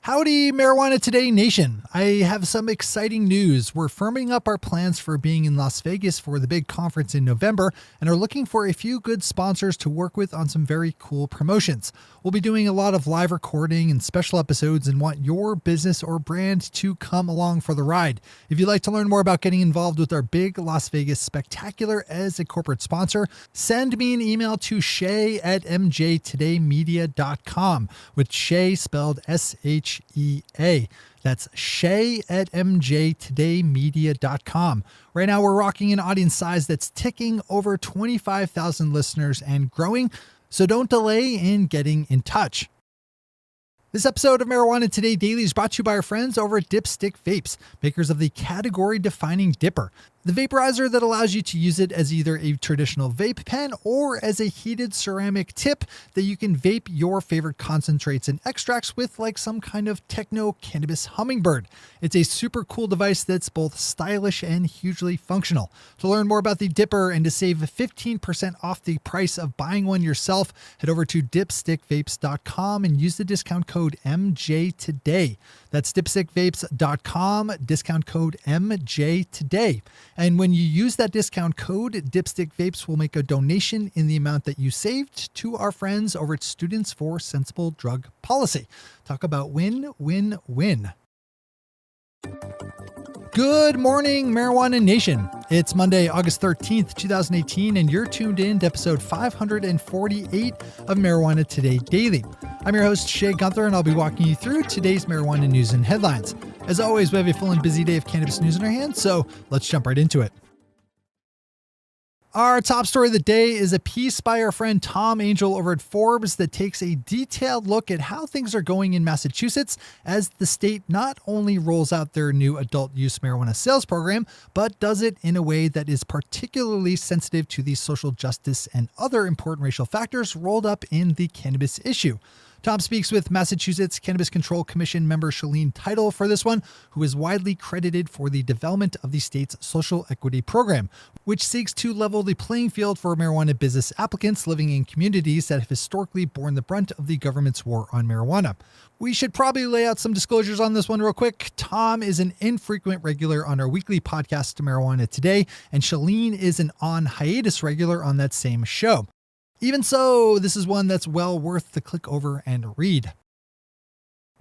Howdy, Marijuana Today Nation. I have some exciting news. We're firming up our plans for being in Las Vegas for the big conference in November and are looking for a few good sponsors to work with on some very cool promotions. We'll be doing a lot of live recording and special episodes and want your business or brand to come along for the ride. If you'd like to learn more about getting involved with our big Las Vegas spectacular as a corporate sponsor, send me an email to shay@mjtodaymedia.com with Shay spelled SHEA. That's shay@mjtodaymedia.com. Right now, we're rocking an audience size that's ticking over 25,000 listeners and growing, so don't delay in getting in touch. This episode of Marijuana Today Daily is brought to you by our friends over at Dipstick Vapes, makers of the category-defining Dipper, the vaporizer that allows you to use it as either a traditional vape pen or as a heated ceramic tip that you can vape your favorite concentrates and extracts with, like some kind of techno cannabis hummingbird. It's a super cool device that's both stylish and hugely functional. To learn more about the Dipper and to save 15% off the price of buying one yourself, head over to dipstickvapes.com and use the discount code MJToday. That's dipstickvapes.com, discount code MJToday. And when you use that discount code, Dipstick Vapes will make a donation in the amount that you saved to our friends over at Students for Sensible Drug Policy. Talk about win, win, win. Good morning, Marijuana Nation. It's Monday, August 13th, 2018, and you're tuned in to episode 548 of Marijuana Today Daily. I'm your host, Shay Gunther, and I'll be walking you through today's marijuana news and headlines. As always, we have a full and busy day of cannabis news in our hands, so let's jump right into it. Our top story of the day is a piece by our friend Tom Angel over at Forbes that takes a detailed look at how things are going in Massachusetts as the state not only rolls out their new adult use marijuana sales program, but does it in a way that is particularly sensitive to the social justice and other important racial factors rolled up in the cannabis issue. Tom speaks with Massachusetts Cannabis Control Commission member Shalene Title for this one, who is widely credited for the development of the state's social equity program, which seeks to level the playing field for marijuana business applicants living in communities that have historically borne the brunt of the government's war on marijuana. We should probably lay out some disclosures on this one real quick. Tom is an infrequent regular on our weekly podcast, Marijuana Today, and Shalene is an on hiatus regular on that same show. Even so, this is one that's well worth the click over and read.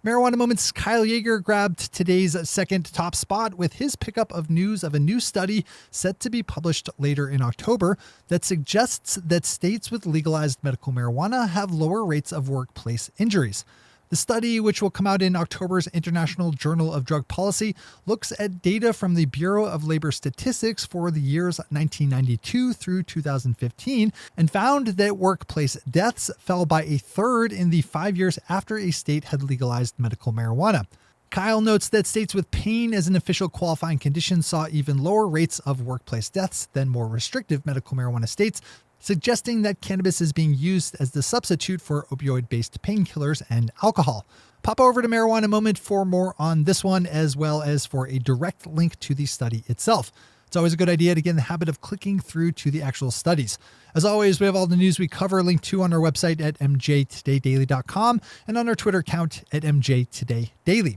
Marijuana Moments' Kyle Yeager grabbed today's second top spot with his pickup of news of a new study set to be published later in October that suggests that states with legalized medical marijuana have lower rates of workplace injuries. The study, which will come out in October's International Journal of Drug Policy, looks at data from the Bureau of Labor Statistics for the years 1992 through 2015 and found that workplace deaths fell by a third in the 5 years after a state had legalized medical marijuana. Kyle notes that states with pain as an official qualifying condition saw even lower rates of workplace deaths than more restrictive medical marijuana states, suggesting that cannabis is being used as the substitute for opioid-based painkillers and alcohol. Pop over to Marijuana Moment for more on this one, as well as for a direct link to the study itself. It's always a good idea to get in the habit of clicking through to the actual studies. As always, we have all the news we cover linked to on our website at mjtodaydaily.com and on our Twitter account at mjtodaydaily.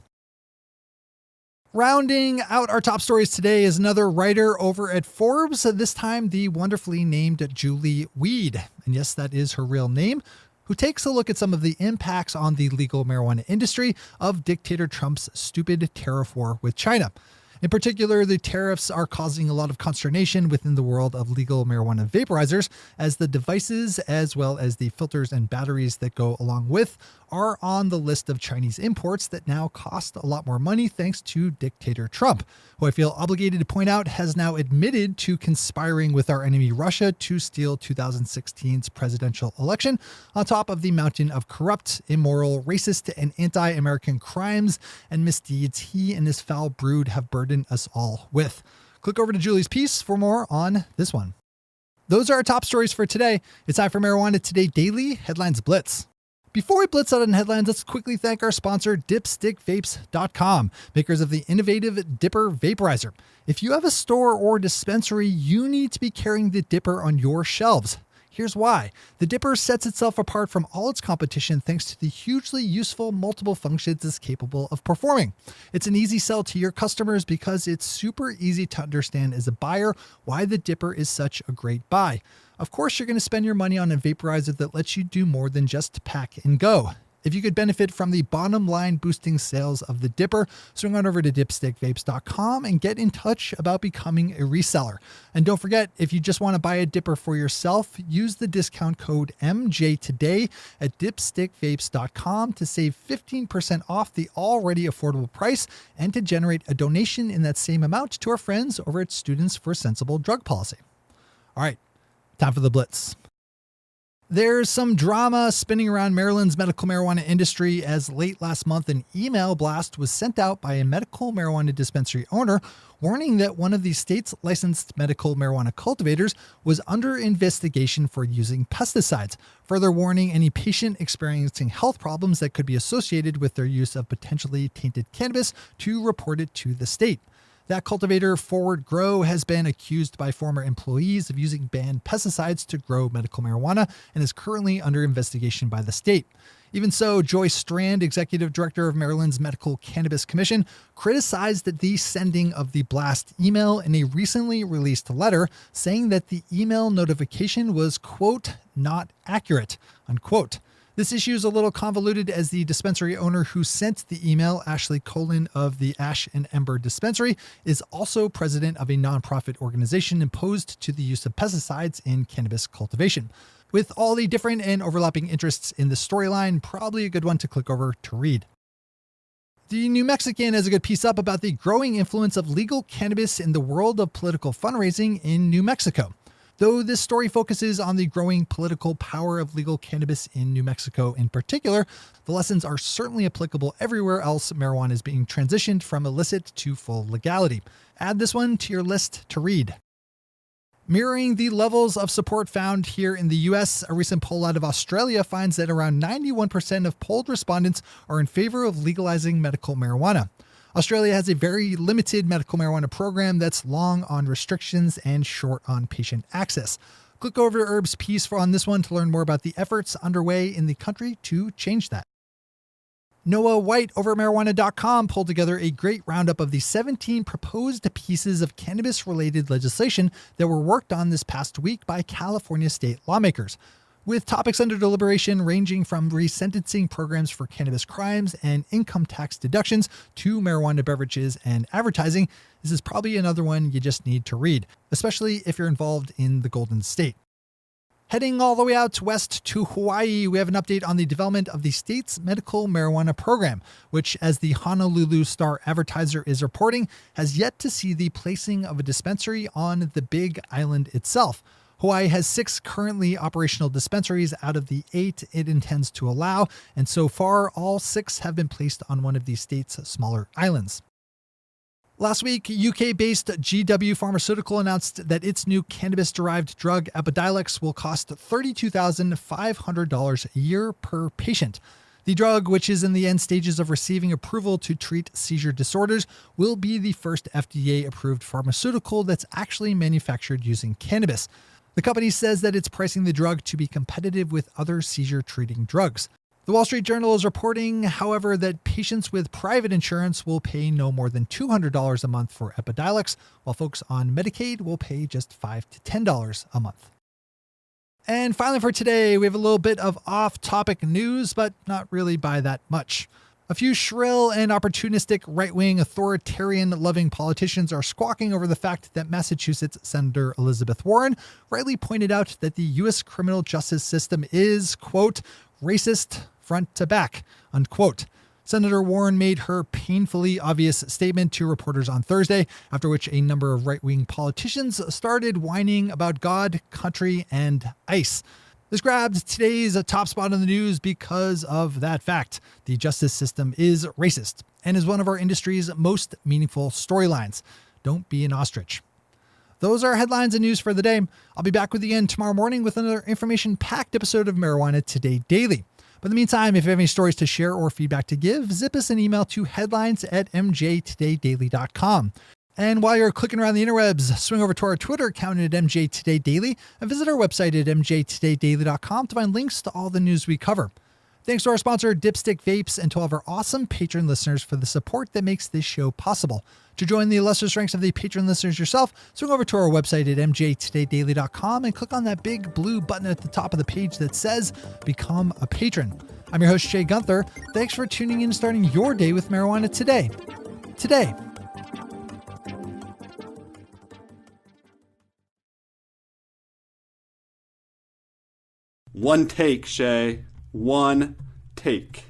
Rounding out our top stories today is another writer over at Forbes, this time the wonderfully named Julie Weed, and yes, that is her real name, who takes a look at some of the impacts on the legal marijuana industry of dictator Trump's stupid tariff war with China. In particular, the tariffs are causing a lot of consternation within the world of legal marijuana vaporizers, as the devices, as well as the filters and batteries that go along with, are on the list of Chinese imports that now cost a lot more money thanks to dictator Trump, who I feel obligated to point out has now admitted to conspiring with our enemy Russia to steal 2016's presidential election, on top of the mountain of corrupt, immoral, racist, and anti-American crimes and misdeeds he and his foul brood have burdened us all with. Click over to Julie's piece for more on this one. Those are our top stories for today. It's time for Marijuana Today Daily Headlines Blitz. Before we blitz out on headlines, let's quickly thank our sponsor, dipstickvapes.com, makers of the innovative Dipper Vaporizer. If you have a store or dispensary, you need to be carrying the Dipper on your shelves. Here's why. The dipper sets itself apart from all its competition thanks to the hugely useful multiple functions it's capable of performing. It's an easy sell to your customers because it's super easy to understand as a buyer why the dipper is such a great buy. Of course, you're going to spend your money on a vaporizer that lets you do more than just pack and go. If you could benefit from the bottom line boosting sales of the dipper, swing on over to dipstickvapes.com and get in touch about becoming a reseller. And don't forget, if you just want to buy a dipper for yourself, use the discount code MJ today at dipstickvapes.com to save 15% off the already affordable price and to generate a donation in that same amount to our friends over at Students for Sensible Drug Policy. All right, time for the Blitz. There's some drama spinning around Maryland's medical marijuana industry as late last month an email blast was sent out by a medical marijuana dispensary owner warning that one of the state's licensed medical marijuana cultivators was under investigation for using pesticides, further warning any patient experiencing health problems that could be associated with their use of potentially tainted cannabis to report it to the state. That cultivator, Forward Grow, has been accused by former employees of using banned pesticides to grow medical marijuana and is currently under investigation by the state. Even so, Joyce Strand, executive director of Maryland's Medical Cannabis Commission, criticized the sending of the blast email in a recently released letter, saying that the email notification was, quote, not accurate, unquote. This issue is a little convoluted as the dispensary owner who sent the email, Ashley Colin of the Ash and Ember Dispensary, is also president of a nonprofit organization opposed to the use of pesticides in cannabis cultivation. With all the different and overlapping interests in the storyline, probably a good one to click over to read. The New Mexican has a good piece up about the growing influence of legal cannabis in the world of political fundraising in New Mexico. Though this story focuses on the growing political power of legal cannabis in New Mexico in particular, the lessons are certainly applicable everywhere else marijuana is being transitioned from illicit to full legality. Add this one to your list to read. Mirroring the levels of support found here in the US, a recent poll out of Australia finds that around 91% of polled respondents are in favor of legalizing medical marijuana. Australia has a very limited medical marijuana program that's long on restrictions and short on patient access. Click over to Herb's piece on this one to learn more about the efforts underway in the country to change that. Noah White over at marijuana.com pulled together a great roundup of the 17 proposed pieces of cannabis-related legislation that were worked on this past week by California state lawmakers. With topics under deliberation ranging from resentencing programs for cannabis crimes and income tax deductions to marijuana beverages and advertising, this is probably another one you just need to read, especially if you're involved in the Golden State. Heading all the way out west to Hawaii, we have an update on the development of the state's medical marijuana program, which, as the Honolulu Star Advertiser is reporting, has yet to see the placing of a dispensary on the Big Island itself. Hawaii has 6 currently operational dispensaries out of the 8 it intends to allow, and so far all 6 have been placed on one of the state's smaller islands. Last week, UK-based GW Pharmaceutical announced that its new cannabis-derived drug Epidiolex will cost $32,500 a year per patient. The drug, which is in the end stages of receiving approval to treat seizure disorders, will be the first FDA-approved pharmaceutical that's actually manufactured using cannabis. The company says that it's pricing the drug to be competitive with other seizure-treating drugs. The Wall Street Journal is reporting, however, that patients with private insurance will pay no more than $200 a month for Epidiolex, while folks on Medicaid will pay just $5 to $10 a month. And finally for today, we have a little bit of off-topic news, but not really by that much. A few shrill and opportunistic right-wing authoritarian-loving politicians are squawking over the fact that Massachusetts Senator Elizabeth Warren rightly pointed out that the U.S. criminal justice system is, quote, racist front to back, unquote. Senator Warren made her painfully obvious statement to reporters on Thursday, after which a number of right-wing politicians started whining about God, country, and ICE. This grabbed today's top spot on the news because of that fact. The justice system is racist and is one of our industry's most meaningful storylines. Don't be an ostrich. Those are headlines and news for the day. I'll be back with you again tomorrow morning with another information-packed episode of Marijuana Today Daily. But in the meantime, if you have any stories to share or feedback to give, zip us an email to headlines@mjtodaydaily.com. And while you're clicking around the interwebs, swing over to our Twitter account at MJ Today Daily and visit our website at mjtodaydaily.com to find links to all the news we cover. Thanks to our sponsor, Dipstick Vapes, and to all of our awesome patron listeners for the support that makes this show possible. To join the illustrious ranks of the patron listeners yourself, swing over to our website at mjtodaydaily.com and click on that big blue button at the top of the page that says Become a Patron. I'm your host, Jay Gunther. Thanks for tuning in and starting your day with marijuana today. Today. One take, Shay. One take.